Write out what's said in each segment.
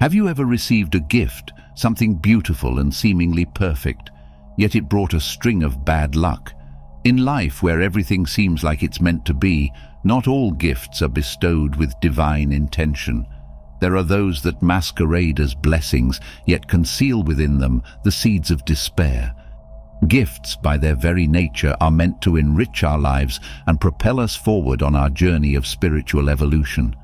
Have you ever received a gift, something beautiful and seemingly perfect, yet it brought a string of bad luck? In life, where everything seems like it's meant to be, not all gifts are bestowed with divine intention. There are those that masquerade as blessings, yet conceal within them the seeds of despair. Gifts, by their very nature, are meant to enrich our lives and propel us forward on our journey of spiritual evolution.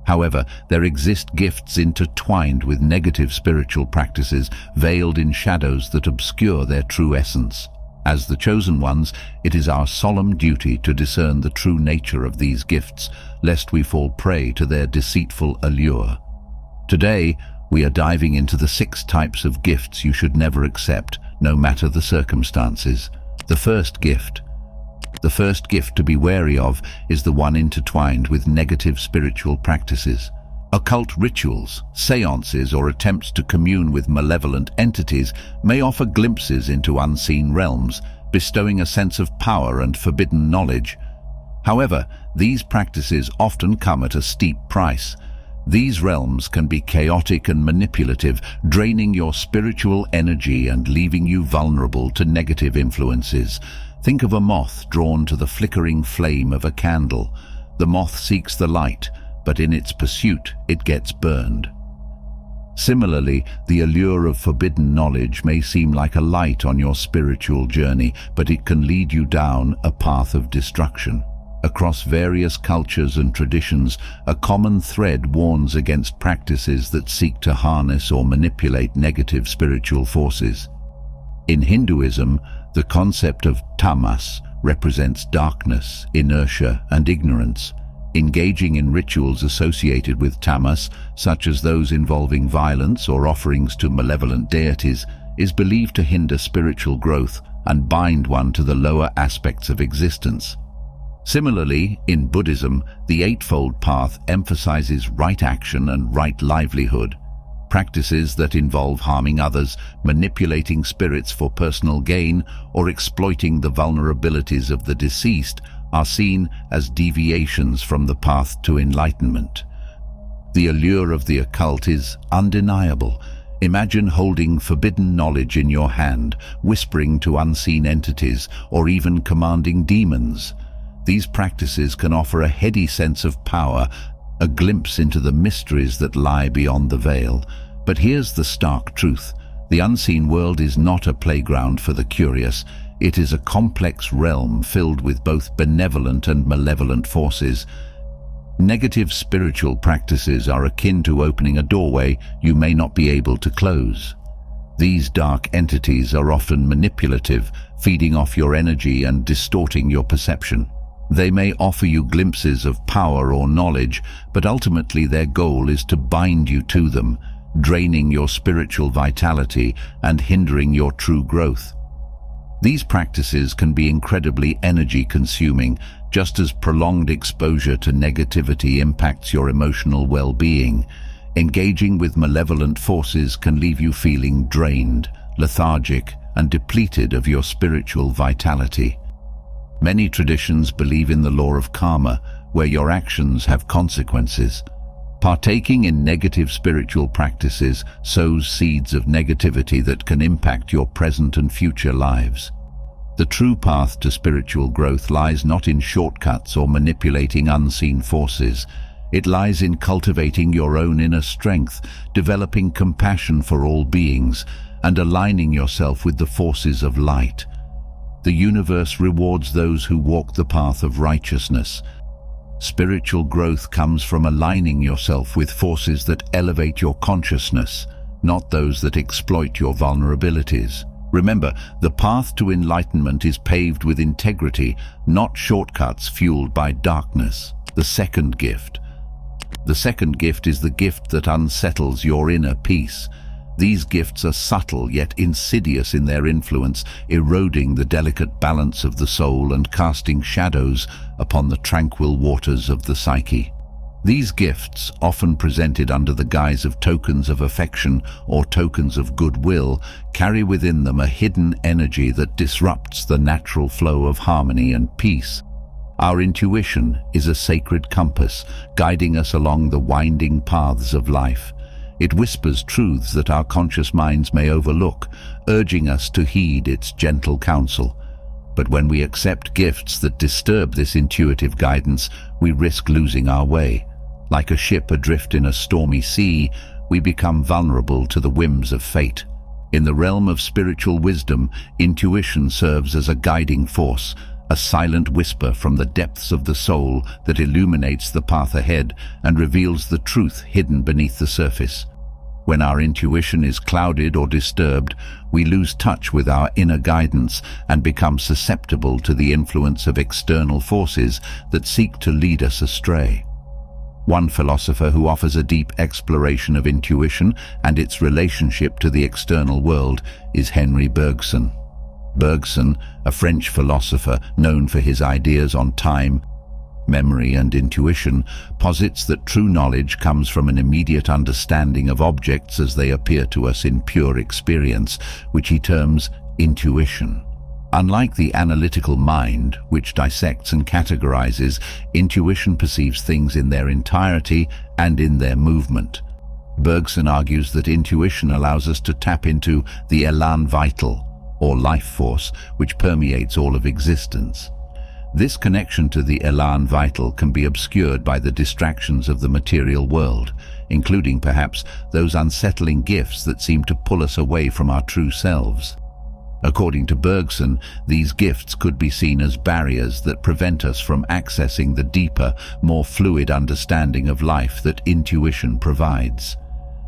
However, there exist gifts intertwined with negative spiritual practices, veiled in shadows that obscure their true essence. As the chosen ones, it is our solemn duty to discern the true nature of these gifts, lest we fall prey to their deceitful allure. Today, we are diving into the 6 types of gifts you should never accept, no matter the circumstances. The first gift to be wary of is the one intertwined with negative spiritual practices. Occult rituals, seances, or attempts to commune with malevolent entities may offer glimpses into unseen realms, bestowing a sense of power and forbidden knowledge. However, these practices often come at a steep price. These realms can be chaotic and manipulative, draining your spiritual energy and leaving you vulnerable to negative influences. Think of a moth drawn to the flickering flame of a candle. The moth seeks the light, but in its pursuit, it gets burned. Similarly, the allure of forbidden knowledge may seem like a light on your spiritual journey, but it can lead you down a path of destruction. Across various cultures and traditions, a common thread warns against practices that seek to harness or manipulate negative spiritual forces. In Hinduism, the concept of tamas represents darkness, inertia, and ignorance. Engaging in rituals associated with tamas, such as those involving violence or offerings to malevolent deities, is believed to hinder spiritual growth and bind one to the lower aspects of existence. Similarly, in Buddhism, the Eightfold Path emphasizes right action and right livelihood. Practices that involve harming others, manipulating spirits for personal gain, or exploiting the vulnerabilities of the deceased are seen as deviations from the path to enlightenment. The allure of the occult is undeniable. Imagine holding forbidden knowledge in your hand, whispering to unseen entities, or even commanding demons. These practices can offer a heady sense of power, a glimpse into the mysteries that lie beyond the veil. But here's the stark truth. The unseen world is not a playground for the curious. It is a complex realm filled with both benevolent and malevolent forces. Negative spiritual practices are akin to opening a doorway you may not be able to close. These dark entities are often manipulative, feeding off your energy and distorting your perception. They may offer you glimpses of power or knowledge, but ultimately their goal is to bind you to them, draining your spiritual vitality and hindering your true growth. These practices can be incredibly energy-consuming, just as prolonged exposure to negativity impacts your emotional well-being. Engaging with malevolent forces can leave you feeling drained, lethargic, and depleted of your spiritual vitality. Many traditions believe in the law of karma, where your actions have consequences. Partaking in negative spiritual practices sows seeds of negativity that can impact your present and future lives. The true path to spiritual growth lies not in shortcuts or manipulating unseen forces. It lies in cultivating your own inner strength, developing compassion for all beings, and aligning yourself with the forces of light. The universe rewards those who walk the path of righteousness. Spiritual growth comes from aligning yourself with forces that elevate your consciousness, not those that exploit your vulnerabilities. Remember, the path to enlightenment is paved with integrity, not shortcuts fueled by darkness. The second gift. The second gift is the gift that unsettles your inner peace. These gifts are subtle yet insidious in their influence, eroding the delicate balance of the soul and casting shadows upon the tranquil waters of the psyche. These gifts, often presented under the guise of tokens of affection or tokens of goodwill, carry within them a hidden energy that disrupts the natural flow of harmony and peace. Our intuition is a sacred compass, guiding us along the winding paths of life. It whispers truths that our conscious minds may overlook, urging us to heed its gentle counsel. But when we accept gifts that disturb this intuitive guidance, we risk losing our way. Like a ship adrift in a stormy sea, we become vulnerable to the whims of fate. In the realm of spiritual wisdom, intuition serves as a guiding force, a silent whisper from the depths of the soul that illuminates the path ahead and reveals the truth hidden beneath the surface. When our intuition is clouded or disturbed, we lose touch with our inner guidance and become susceptible to the influence of external forces that seek to lead us astray. One philosopher who offers a deep exploration of intuition and its relationship to the external world is Henri Bergson. Bergson, a French philosopher known for his ideas on time, memory and intuition, posits that true knowledge comes from an immediate understanding of objects as they appear to us in pure experience, which he terms intuition. Unlike the analytical mind, which dissects and categorizes, intuition perceives things in their entirety and in their movement. Bergson argues that intuition allows us to tap into the élan vital, or life force, which permeates all of existence. This connection to the élan vital can be obscured by the distractions of the material world, including perhaps those unsettling gifts that seem to pull us away from our true selves. According to Bergson, these gifts could be seen as barriers that prevent us from accessing the deeper, more fluid understanding of life that intuition provides.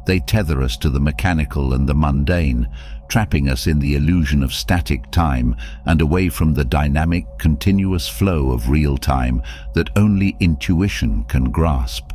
They tether us to the mechanical and the mundane, trapping us in the illusion of static time and away from the dynamic, continuous flow of real time that only intuition can grasp.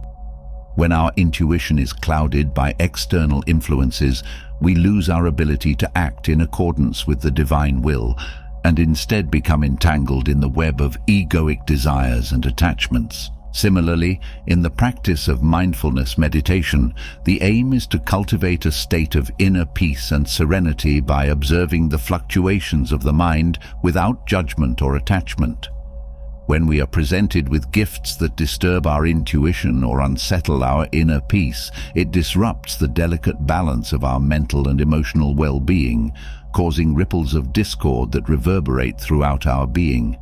When our intuition is clouded by external influences, we lose our ability to act in accordance with the divine will and instead become entangled in the web of egoic desires and attachments. Similarly, in the practice of mindfulness meditation, the aim is to cultivate a state of inner peace and serenity by observing the fluctuations of the mind without judgment or attachment. When we are presented with gifts that disturb our intuition or unsettle our inner peace, it disrupts the delicate balance of our mental and emotional well-being, causing ripples of discord that reverberate throughout our being.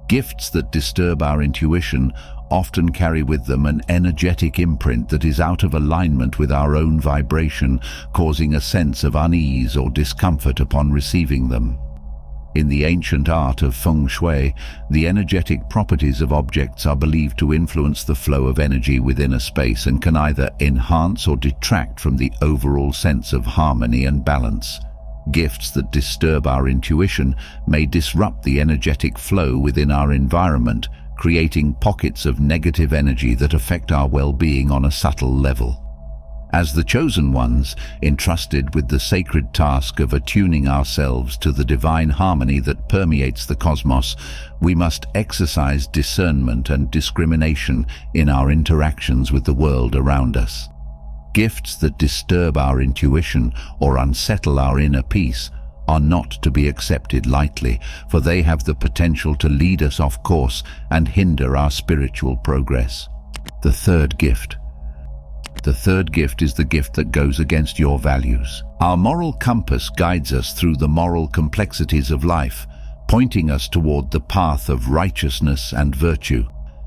Gifts that disturb our intuition often carry with them an energetic imprint that is out of alignment with our own vibration, causing a sense of unease or discomfort upon receiving them. In the ancient art of feng shui, the energetic properties of objects are believed to influence the flow of energy within a space and can either enhance or detract from the overall sense of harmony and balance. Gifts that disturb our intuition may disrupt the energetic flow within our environment, creating pockets of negative energy that affect our well-being on a subtle level. As the chosen ones, entrusted with the sacred task of attuning ourselves to the divine harmony that permeates the cosmos, we must exercise discernment and discrimination in our interactions with the world around us. Gifts that disturb our intuition or unsettle our inner peace are not to be accepted lightly, for they have the potential to lead us off course and hinder our spiritual progress. The third gift. The third gift is the gift that goes against your values. Our moral compass guides us through the moral complexities of life, pointing us toward the path of righteousness and virtue.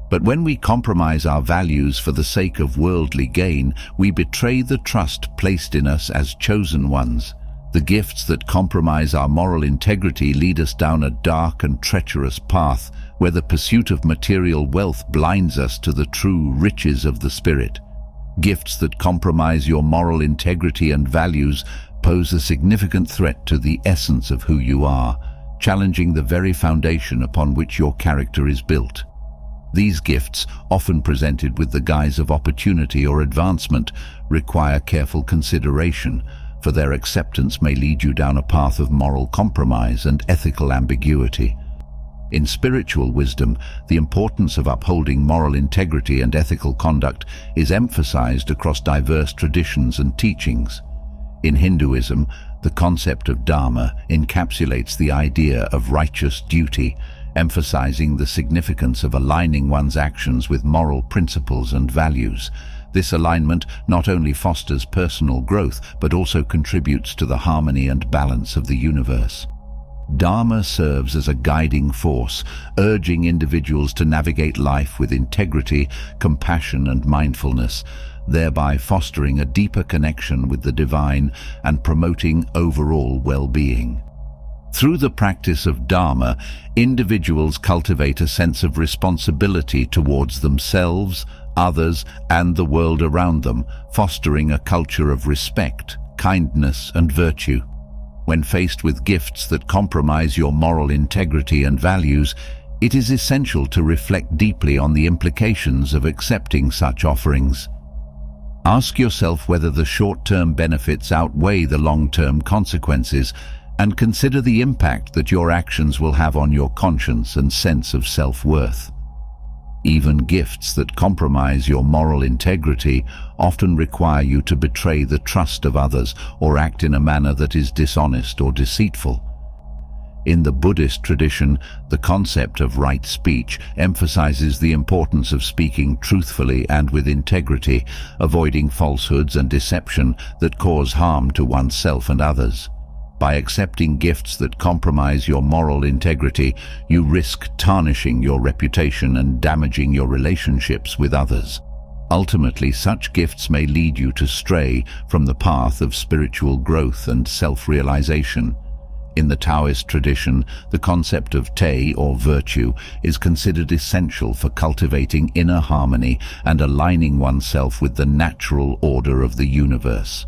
But when we compromise our values for the sake of worldly gain, we betray the trust placed in us as chosen ones. The gifts that compromise our moral integrity lead us down a dark and treacherous path where the pursuit of material wealth blinds us to the true riches of the spirit. Gifts that compromise your moral integrity and values pose a significant threat to the essence of who you are, challenging the very foundation upon which your character is built. These gifts, often presented with the guise of opportunity or advancement, require careful consideration, for their acceptance may lead you down a path of moral compromise and ethical ambiguity. In spiritual wisdom, the importance of upholding moral integrity and ethical conduct is emphasized across diverse traditions and teachings. In Hinduism, the concept of dharma encapsulates the idea of righteous duty, emphasizing the significance of aligning one's actions with moral principles and values. This alignment not only fosters personal growth, but also contributes to the harmony and balance of the universe. Dharma serves as a guiding force, urging individuals to navigate life with integrity, compassion, and mindfulness, thereby fostering a deeper connection with the divine and promoting overall well-being. Through the practice of Dharma, individuals cultivate a sense of responsibility towards themselves, others, and the world around them, fostering a culture of respect, kindness, and virtue. When faced with gifts that compromise your moral integrity and values, it is essential to reflect deeply on the implications of accepting such offerings. Ask yourself whether the short-term benefits outweigh the long-term consequences, and consider the impact that your actions will have on your conscience and sense of self-worth. Even gifts that compromise your moral integrity often require you to betray the trust of others or act in a manner that is dishonest or deceitful. In the Buddhist tradition, the concept of right speech emphasizes the importance of speaking truthfully and with integrity, avoiding falsehoods and deception that cause harm to oneself and others. By accepting gifts that compromise your moral integrity, you risk tarnishing your reputation and damaging your relationships with others. Ultimately, such gifts may lead you to stray from the path of spiritual growth and self-realization. In the Taoist tradition, the concept of Te, or virtue, is considered essential for cultivating inner harmony and aligning oneself with the natural order of the universe.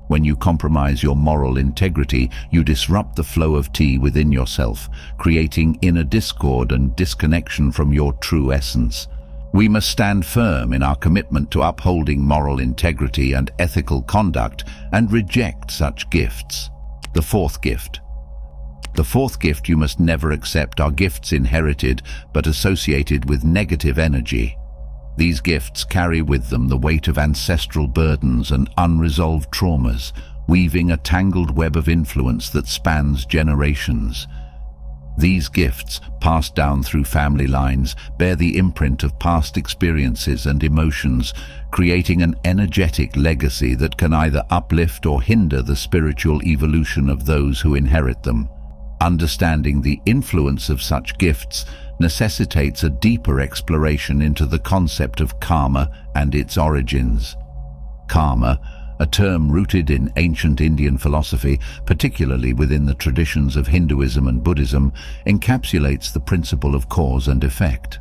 When you compromise your moral integrity, you disrupt the flow of Te within yourself, creating inner discord and disconnection from your true essence. We must stand firm in our commitment to upholding moral integrity and ethical conduct and reject such gifts. The fourth gift. The fourth gift you must never accept are gifts inherited but associated with negative energy. These gifts carry with them the weight of ancestral burdens and unresolved traumas, weaving a tangled web of influence that spans generations. These gifts, passed down through family lines, bear the imprint of past experiences and emotions, creating an energetic legacy that can either uplift or hinder the spiritual evolution of those who inherit them. Understanding the influence of such gifts necessitates a deeper exploration into the concept of karma and its origins. Karma, a term rooted in ancient Indian philosophy, particularly within the traditions of Hinduism and Buddhism, encapsulates the principle of cause and effect.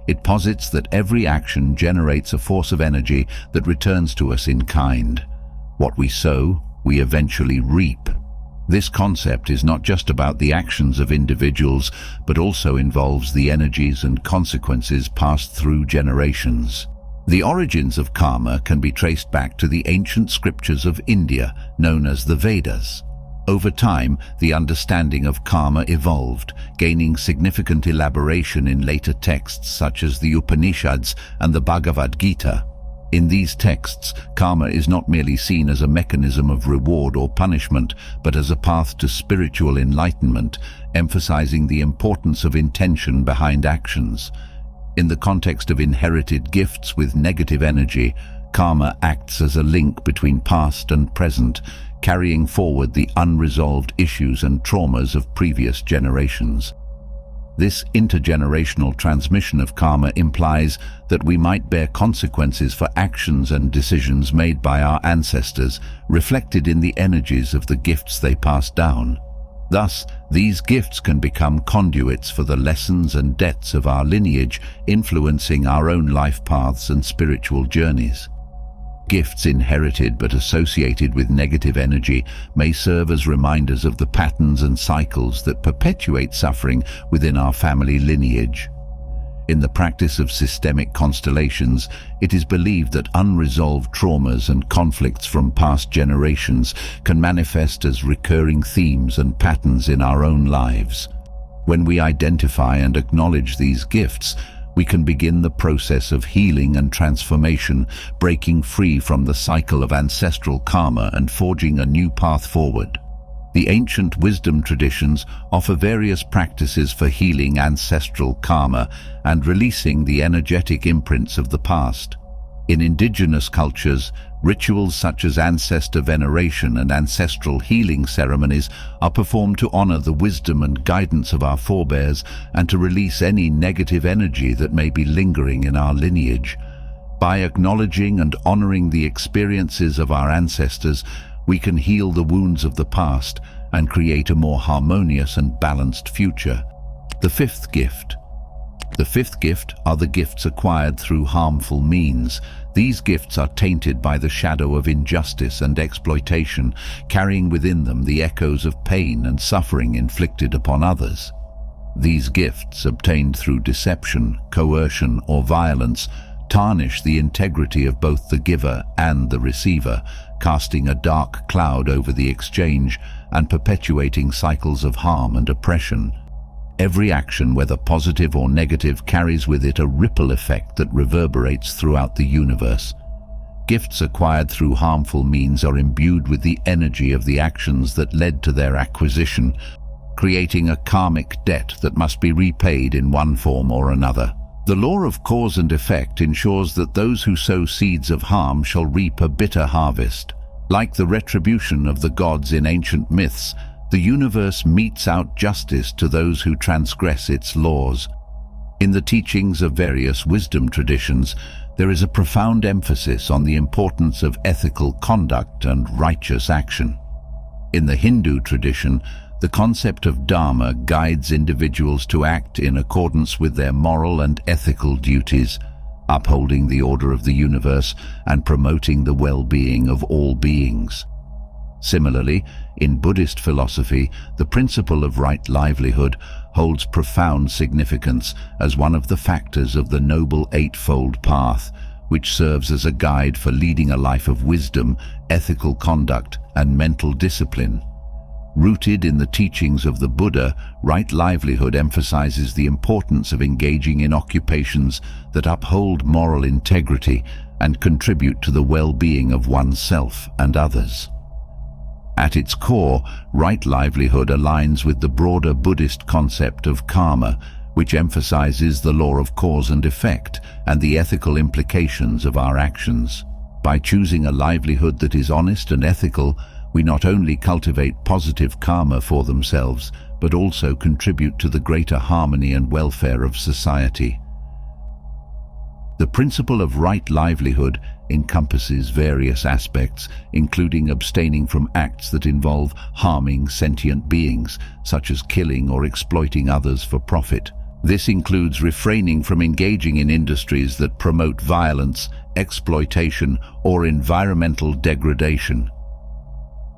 It posits that every action generates a force of energy that returns to us in kind. What we sow, we eventually reap. This concept is not just about the actions of individuals, but also involves the energies and consequences passed through generations. The origins of karma can be traced back to the ancient scriptures of India, known as the Vedas. Over time, the understanding of karma evolved, gaining significant elaboration in later texts such as the Upanishads and the Bhagavad Gita. In these texts, karma is not merely seen as a mechanism of reward or punishment, but as a path to spiritual enlightenment, emphasizing the importance of intention behind actions. In the context of inherited gifts with negative energy, karma acts as a link between past and present, carrying forward the unresolved issues and traumas of previous generations. This intergenerational transmission of karma implies that we might bear consequences for actions and decisions made by our ancestors, reflected in the energies of the gifts they passed down. Thus, these gifts can become conduits for the lessons and debts of our lineage, influencing our own life paths and spiritual journeys. Gifts inherited but associated with negative energy may serve as reminders of the patterns and cycles that perpetuate suffering within our family lineage. In the practice of systemic constellations, it is believed that unresolved traumas and conflicts from past generations can manifest as recurring themes and patterns in our own lives. When we identify and acknowledge these gifts, we can begin the process of healing and transformation, breaking free from the cycle of ancestral karma and forging a new path forward. The ancient wisdom traditions offer various practices for healing ancestral karma and releasing the energetic imprints of the past. In indigenous cultures, rituals such as ancestor veneration and ancestral healing ceremonies are performed to honor the wisdom and guidance of our forebears and to release any negative energy that may be lingering in our lineage. By acknowledging and honoring the experiences of our ancestors, we can heal the wounds of the past and create a more harmonious and balanced future. The fifth gift. The fifth gift are the gifts acquired through harmful means. These gifts are tainted by the shadow of injustice and exploitation, carrying within them the echoes of pain and suffering inflicted upon others. These gifts, obtained through deception, coercion, or violence, tarnish the integrity of both the giver and the receiver, casting a dark cloud over the exchange and perpetuating cycles of harm and oppression. Every action, whether positive or negative, carries with it a ripple effect that reverberates throughout the universe. Gifts acquired through harmful means are imbued with the energy of the actions that led to their acquisition, creating a karmic debt that must be repaid in one form or another. The law of cause and effect ensures that those who sow seeds of harm shall reap a bitter harvest. Like the retribution of the gods in ancient myths, the universe metes out justice to those who transgress its laws. In the teachings of various wisdom traditions, there is a profound emphasis on the importance of ethical conduct and righteous action. In the Hindu tradition, the concept of dharma guides individuals to act in accordance with their moral and ethical duties, upholding the order of the universe and promoting the well-being of all beings. Similarly, in Buddhist philosophy, the principle of right livelihood holds profound significance as one of the factors of the Noble Eightfold Path, which serves as a guide for leading a life of wisdom, ethical conduct, and mental discipline. Rooted in the teachings of the Buddha, right livelihood emphasizes the importance of engaging in occupations that uphold moral integrity and contribute to the well-being of oneself and others. At its core, right livelihood aligns with the broader Buddhist concept of karma, which emphasizes the law of cause and effect and the ethical implications of our actions. By choosing a livelihood that is honest and ethical, we not only cultivate positive karma for themselves, but also contribute to the greater harmony and welfare of society. The principle of right livelihood encompasses various aspects, including abstaining from acts that involve harming sentient beings, such as killing or exploiting others for profit. This includes refraining from engaging in industries that promote violence, exploitation, or environmental degradation.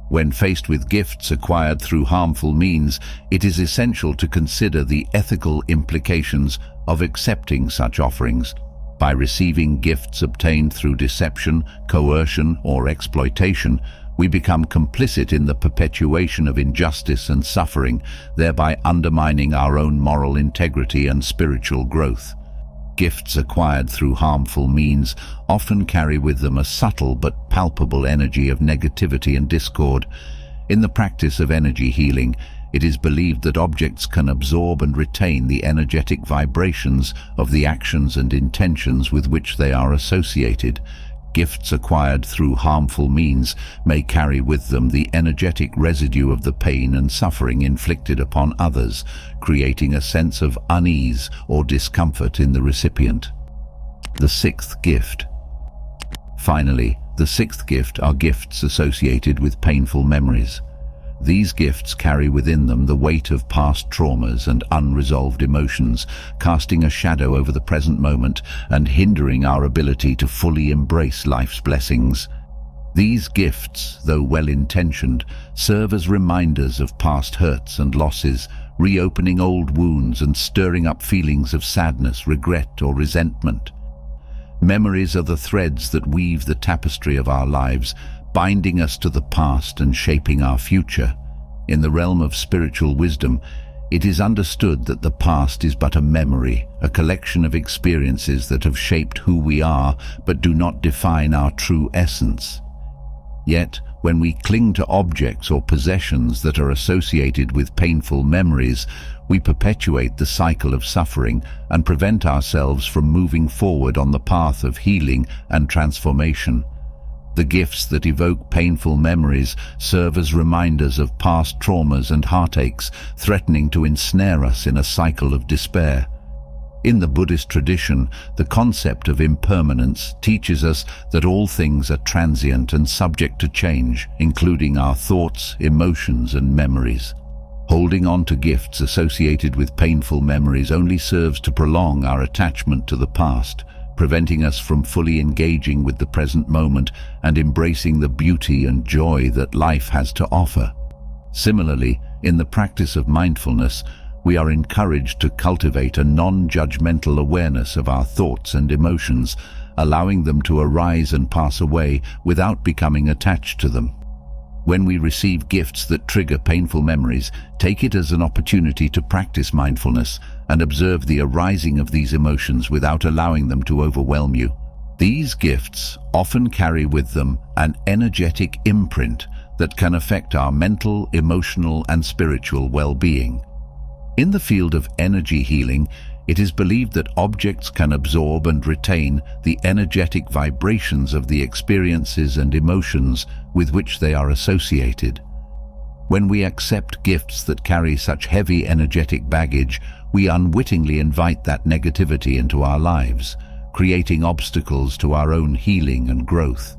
When faced with gifts acquired through harmful means, it is essential to consider the ethical implications of accepting such offerings. By receiving gifts obtained through deception, coercion, or exploitation, we become complicit in the perpetuation of injustice and suffering, thereby undermining our own moral integrity and spiritual growth. Gifts acquired through harmful means often carry with them a subtle but palpable energy of negativity and discord. In the practice of energy healing, it is believed that objects can absorb and retain the energetic vibrations of the actions and intentions with which they are associated. Gifts acquired through harmful means may carry with them the energetic residue of the pain and suffering inflicted upon others, creating a sense of unease or discomfort in the recipient. The sixth gift. Finally, the sixth gift are gifts associated with painful memories. These gifts carry within them the weight of past traumas and unresolved emotions, casting a shadow over the present moment and hindering our ability to fully embrace life's blessings. These gifts, though well-intentioned, serve as reminders of past hurts and losses, reopening old wounds and stirring up feelings of sadness, regret, or resentment. Memories are the threads that weave the tapestry of our lives, binding us to the past and shaping our future. In the realm of spiritual wisdom, it is understood that the past is but a memory, a collection of experiences that have shaped who we are but do not define our true essence. Yet, When we cling to objects or possessions that are associated with painful memories, we perpetuate the cycle of suffering and prevent ourselves from moving forward on the path of healing and transformation. The gifts that evoke painful memories serve as reminders of past traumas and heartaches, threatening to ensnare us in a cycle of despair. In the Buddhist tradition, the concept of impermanence teaches us that all things are transient and subject to change, including our thoughts, emotions, and memories. Holding on to gifts associated with painful memories only serves to prolong our attachment to the past, preventing us from fully engaging with the present moment and embracing the beauty and joy that life has to offer. Similarly, in the practice of mindfulness, we are encouraged to cultivate a non-judgmental awareness of our thoughts and emotions, allowing them to arise and pass away without becoming attached to them. When we receive gifts that trigger painful memories, take it as an opportunity to practice mindfulness and observe the arising of these emotions without allowing them to overwhelm you. These gifts often carry with them an energetic imprint that can affect our mental, emotional, and spiritual well-being. In the field of energy healing, it is believed that objects can absorb and retain the energetic vibrations of the experiences and emotions with which they are associated. When we accept gifts that carry such heavy energetic baggage, we unwittingly invite that negativity into our lives, creating obstacles to our own healing and growth.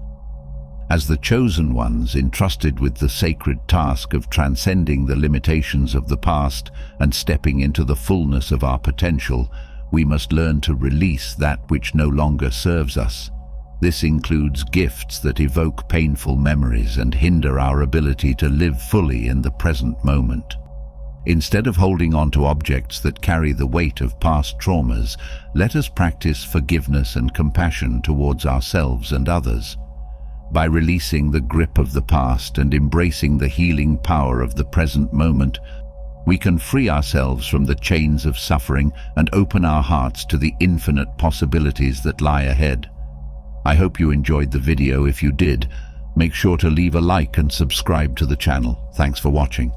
As the chosen ones entrusted with the sacred task of transcending the limitations of the past and stepping into the fullness of our potential, we must learn to release that which no longer serves us. This includes gifts that evoke painful memories and hinder our ability to live fully in the present moment. Instead of holding on to objects that carry the weight of past traumas, let us practice forgiveness and compassion towards ourselves and others. By releasing the grip of the past and embracing the healing power of the present moment, we can free ourselves from the chains of suffering and open our hearts to the infinite possibilities that lie ahead. I hope you enjoyed the video. If you did, make sure to leave a like and subscribe to the channel. Thanks for watching.